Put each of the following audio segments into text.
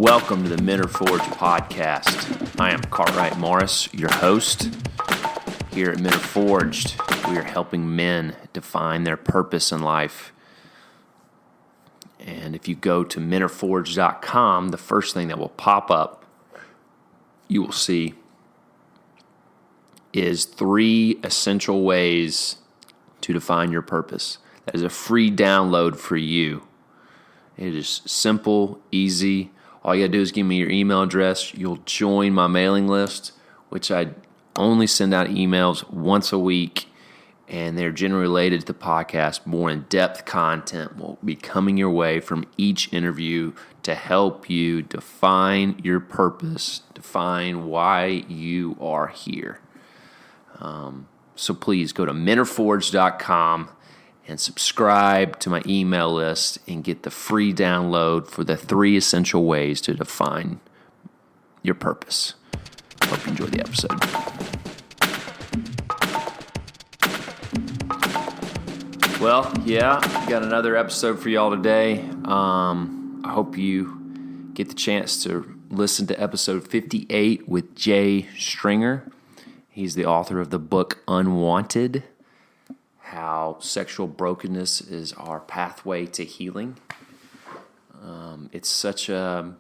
Welcome to the Men Are Forged podcast. I am Cartwright Morris, your host. Here at Men Are Forged, we are helping men define their purpose in life. And if you go to menareforged.com, the first thing that will pop up, you will see, is 3 essential ways to define your purpose. That is a free download for you. It is simple, easy. All you got to do is give me your email address. You'll join my mailing list, which I only send out emails once a week, and they're generally related to the podcast. More in-depth content will be coming your way from each interview to help you define your purpose, define why you are here. So please go to menareforged.com and subscribe to my email list and get the free download for the 3 essential ways to define your purpose. Hope you enjoy the episode. Well, got another episode for y'all today. I hope you get the chance to listen to episode 58 with Jay Stringer. He's the author of the book Unwanted: How Sexual Brokenness is Our Pathway to Healing. It's a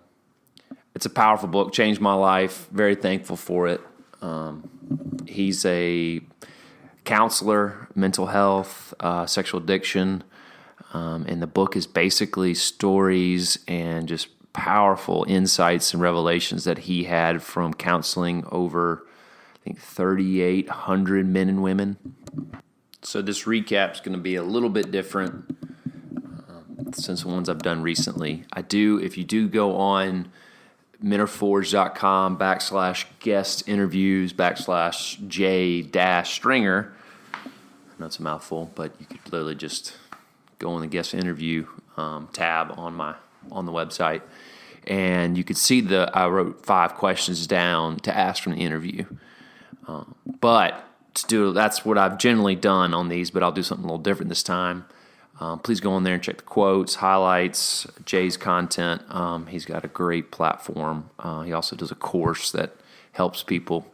powerful book, changed my life. Very thankful for it. He's a counselor, mental health, sexual addiction, and the book is basically stories and just powerful insights and revelations that he had from counseling over, I think, 3,800 men and women. So this recap is going to be a little bit different since the ones I've done recently. If you do go on menareforged.com/guest interviews /J-Stringer, I know it's a mouthful, but you could literally just go on the guest interview tab on the website, and you could see I wrote 5 questions down to ask from the interview. That's what I've generally done on these, but I'll do something a little different this time. Please go on there and check the quotes, highlights, Jay's content. He's got a great platform. He also does a course that helps people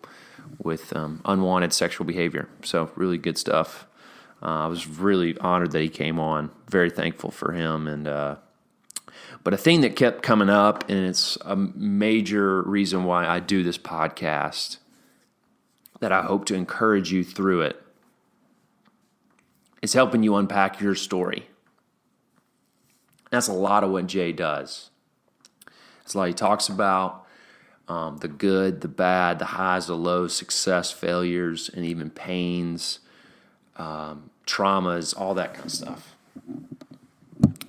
with unwanted sexual behavior. So really good stuff. I was really honored that he came on. Very thankful for him. But a thing that kept coming up, and it's a major reason why I do this podcast, that I hope to encourage you through it, is helping you unpack your story. That's a lot of what Jay does. It's a lot he talks about the good, the bad, the highs, the lows, success, failures, and even pains, traumas, all that kind of stuff.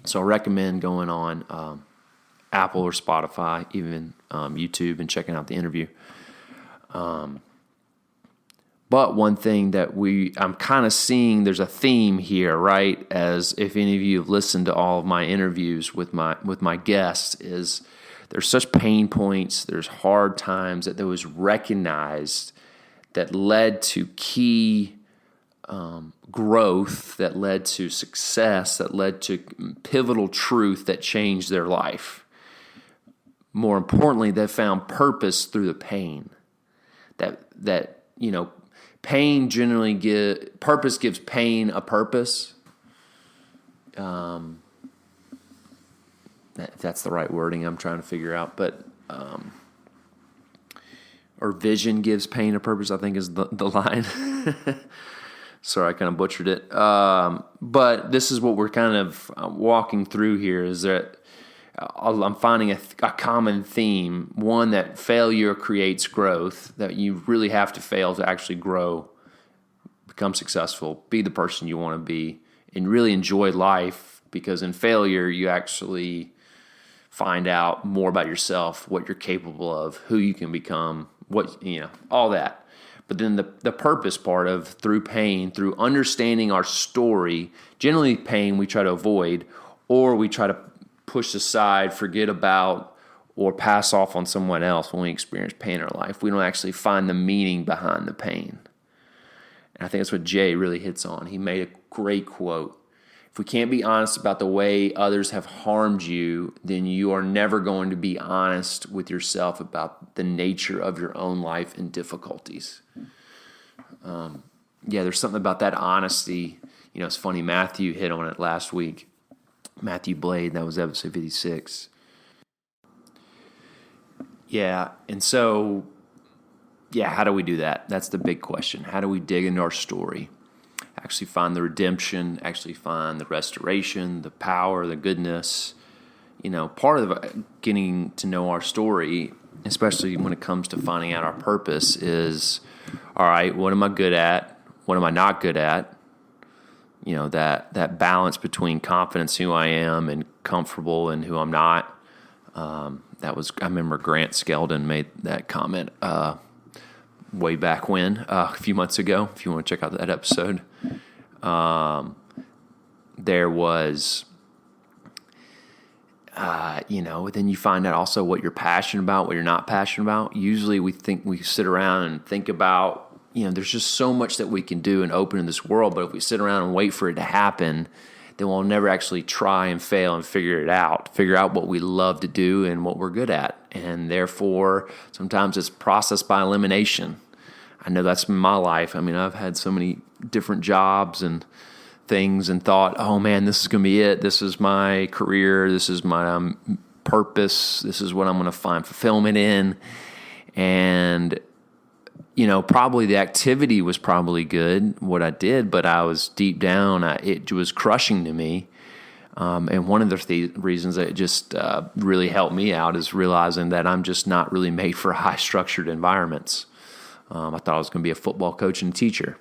So I recommend going on Apple or Spotify, even YouTube, and checking out the interview. But one thing that I'm kind of seeing, there's a theme here, right? As if any of you have listened to all of my interviews with my guests, is there's such pain points, there's hard times that there was recognized that led to key growth, that led to success, that led to pivotal truth that changed their life. More importantly, they found purpose through the pain. Pain purpose gives pain a purpose. If that's the right wording I'm trying to figure out, but or vision gives pain a purpose, I think is the line. Sorry, I kind of butchered it. But this is what we're kind of walking through here, is that I'm finding a common theme, one that failure creates growth, that you really have to fail to actually grow, become successful, be the person you want to be, and really enjoy life, because in failure you actually find out more about yourself, what you're capable of, who you can become, all that. But then the purpose part of through pain, through understanding our story, generally pain we try to avoid, or we try to push aside, forget about, or pass off on someone else when we experience pain in our life. We don't actually find the meaning behind the pain. And I think that's what Jay really hits on. He made a great quote. If we can't be honest about the way others have harmed you, then you are never going to be honest with yourself about the nature of your own life and difficulties. There's something about that honesty. It's funny, Matthew hit on it last week. Matthew Blade, that was episode 56. Yeah, and so, how do we do that? That's the big question. How do we dig into our story? Actually find the redemption, actually find the restoration, the power, the goodness. Part of getting to know our story, especially when it comes to finding out our purpose, is, all right, what am I good at? What am I not good at? That balance between confidence who I am and comfortable and who I'm not. I remember Grant Skeldon made that comment way back when, a few months ago, if you want to check out that episode. There was, then you find out also what you're passionate about, what you're not passionate about. Usually we sit around and think about, there's just so much that we can do and open in this world, but if we sit around and wait for it to happen, then we'll never actually try and fail and figure out what we love to do and what we're good at. And therefore, sometimes it's process by elimination. I know that's my life. I mean, I've had so many different jobs and things and thought, oh man, this is going to be it. This is my career. This is my purpose. This is what I'm going to find fulfillment in. And, probably the activity was probably good, what I did, but I was deep down, it was crushing to me. And one of the reasons that it just really helped me out is realizing that I'm just not really made for high-structured environments. I thought I was going to be a football coach and teacher.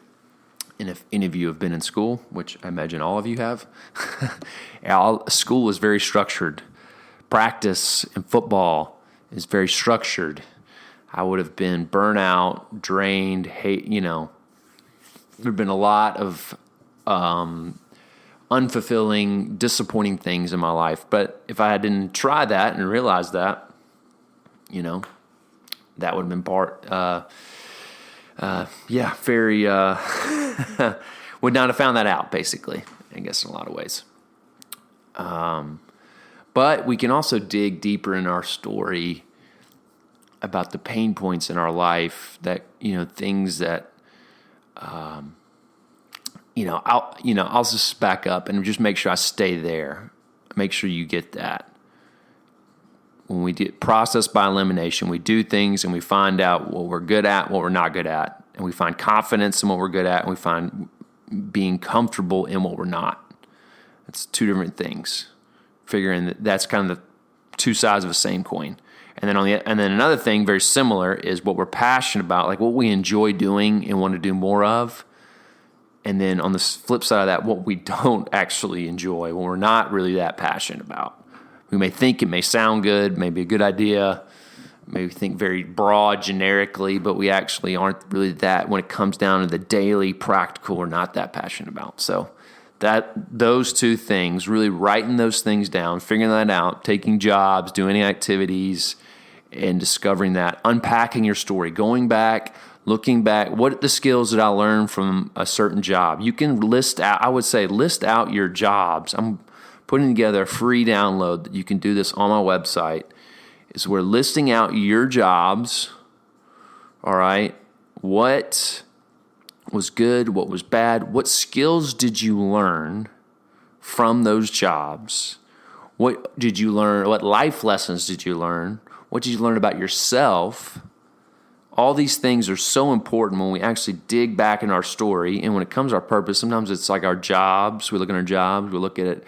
And if any of you have been in school, which I imagine all of you have, school is very structured. Practice in football is very structured. I would have been burnt out, drained, there have been a lot of unfulfilling, disappointing things in my life. But if I didn't try that and realize that, that would have been part, very, would not have found that out, basically, I guess, in a lot of ways. But we can also dig deeper in our story about the pain points in our life that, things that, I'll just back up and just make sure I stay there. Make sure you get that. When we do process by elimination, we do things and we find out what we're good at, what we're not good at. And we find confidence in what we're good at, and we find being comfortable in what we're not. It's two different things. Figuring that's kind of the two sides of the same coin. And then another thing very similar is what we're passionate about, like what we enjoy doing and want to do more of. And then on the flip side of that, what we don't actually enjoy, what we're not really that passionate about. We may think it may sound good, maybe a good idea, maybe think very broad, generically, but we actually aren't really that, when it comes down to the daily practical, we're not that passionate about. So those two things, really writing those things down, figuring that out, taking jobs, doing activities, and discovering that, unpacking your story, going back, looking back, what the skills that I learned from a certain job. You can list out your jobs. I'm putting together a free download that you can do this on my website. Is we're listing out your jobs, all right? What was good, what was bad, what skills did you learn from those jobs? What did you learn? What life lessons did you learn? What did you learn about yourself? All these things are so important when we actually dig back in our story. And when it comes to our purpose, sometimes it's like our jobs. We look at our jobs. We look at it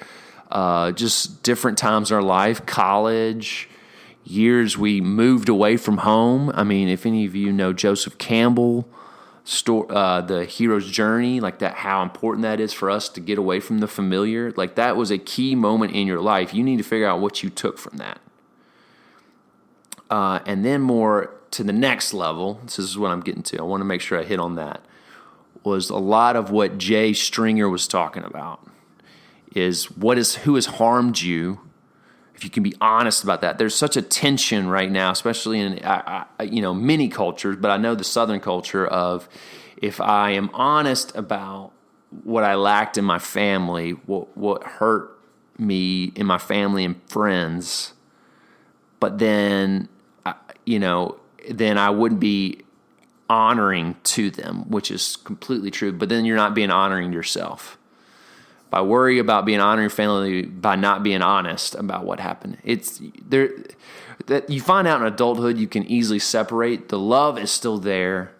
just different times in our life, college, years we moved away from home. I mean, if any of you know Joseph Campbell, the hero's journey, like that, how important that is for us to get away from the familiar. Like that was a key moment in your life. You need to figure out what you took from that. And then more to the next level, this is what I'm getting to. I want to make sure I hit on that, was a lot of what Jay Stringer was talking about is who has harmed you. If you can be honest about that. There's such a tension right now, especially in many cultures, but I know the Southern culture of, if I am honest about what I lacked in my family, what hurt me in my family and friends, but then, then I wouldn't be honoring to them, which is completely true. But then you're not being honoring yourself. By worry about being honoring your family, by not being honest about what happened. It's there that you find out in adulthood, you can easily separate. The love is still there,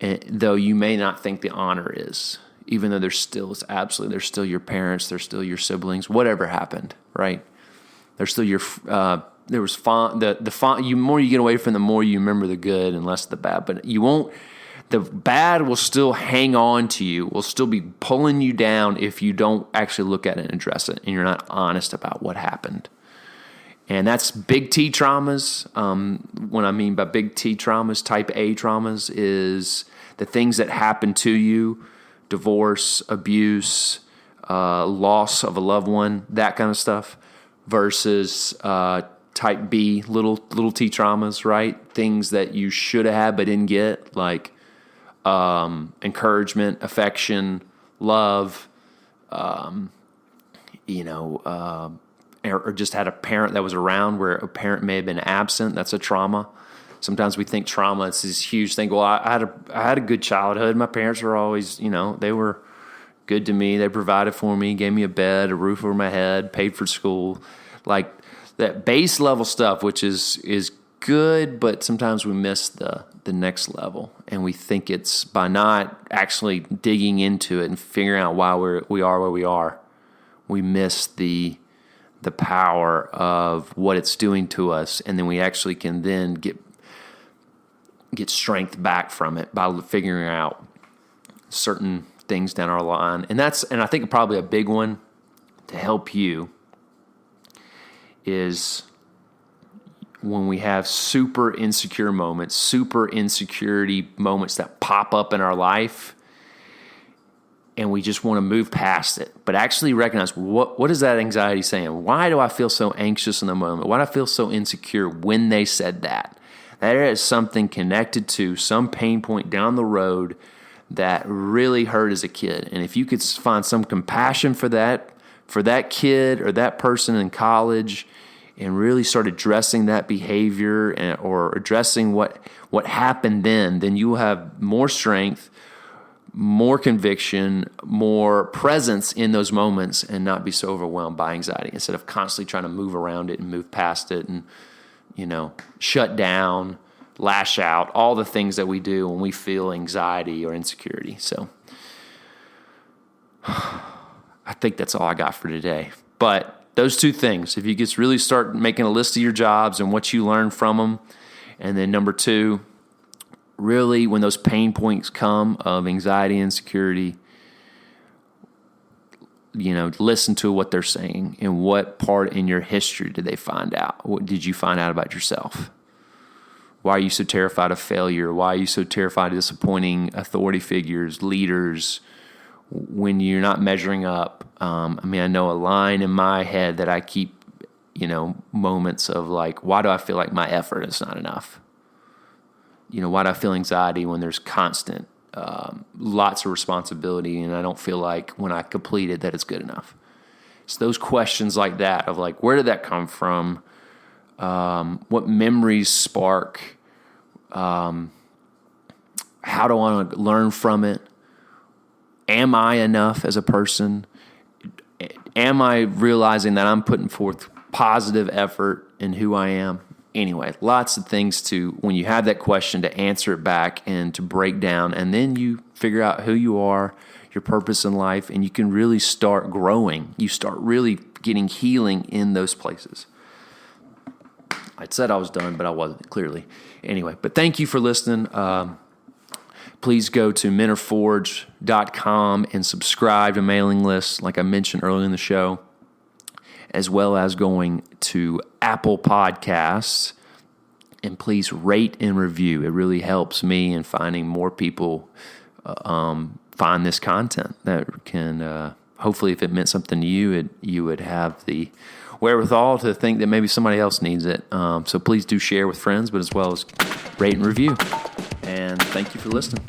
though you may not think the honor is. Even though they're still your parents, they're still your siblings, whatever happened, right? They're still your. There was you more you get away from, the more you remember the good and less the bad. But you won't. The bad will still hang on to you. Will still be pulling you down if you don't actually look at it and address it, and you're not honest about what happened. And that's big T traumas. What I mean by big T traumas, type A traumas, is the things that happen to you: divorce, abuse, loss of a loved one, that kind of stuff, versus type B, little T traumas, right? Things that you should have had but didn't get, like encouragement, affection, love, or just had a parent that was around where a parent may have been absent. That's a trauma. Sometimes we think trauma is this huge thing. Well, I had a good childhood. My parents were always, they were good to me. They provided for me, gave me a bed, a roof over my head, paid for school. Like that base level stuff, which is good, but sometimes we miss the next level. And we think it's by not actually digging into it and figuring out why we are where we are, we miss the power of what it's doing to us. And then we actually can then get strength back from it by figuring out certain things down our line. And I think probably a big one to help you is when we have super insecurity moments that pop up in our life, and we just want to move past it, but actually recognize what is that anxiety saying? Why do I feel so anxious in the moment? Why do I feel so insecure when they said that? There is something connected to some pain point down the road that really hurt as a kid. And if you could find some compassion for that kid or that person in college, and really start addressing that behavior or addressing what happened then you will have more strength, more conviction, more presence in those moments, and not be so overwhelmed by anxiety instead of constantly trying to move around it and move past it and, shut down, lash out, all the things that we do when we feel anxiety or insecurity. So I think that's all I got for today. But those two things, if you just really start making a list of your jobs and what you learn from them, and then number two, really when those pain points come of anxiety and insecurity, listen to what they're saying and what part in your history did they find out? What did you find out about yourself? Why are you so terrified of failure? Why are you so terrified of disappointing authority figures, leaders, when you're not measuring up? I know a line in my head that I keep, moments of like, why do I feel like my effort is not enough? Why do I feel anxiety when there's constant, lots of responsibility, and I don't feel like when I complete it that it's good enough? It's those questions like that of like, where did that come from? What memories spark? How do I want to learn from it? Am I enough as a person? Am I realizing that I'm putting forth positive effort in who I am? Anyway, lots of things when you have that question, to answer it back and to break down, and then you figure out who you are, your purpose in life, and you can really start growing. You start really getting healing in those places. I said I was done, but I wasn't, clearly. Anyway, but thank you for listening. Please go to mentorforge.com and subscribe to mailing lists, like I mentioned earlier in the show, as well as going to Apple Podcasts. And please rate and review. It really helps me in finding more people find this content that can, hopefully, if it meant something to you, you would have the wherewithal to think that maybe somebody else needs it. So please do share with friends, but as well as rate and review. And thank you for listening.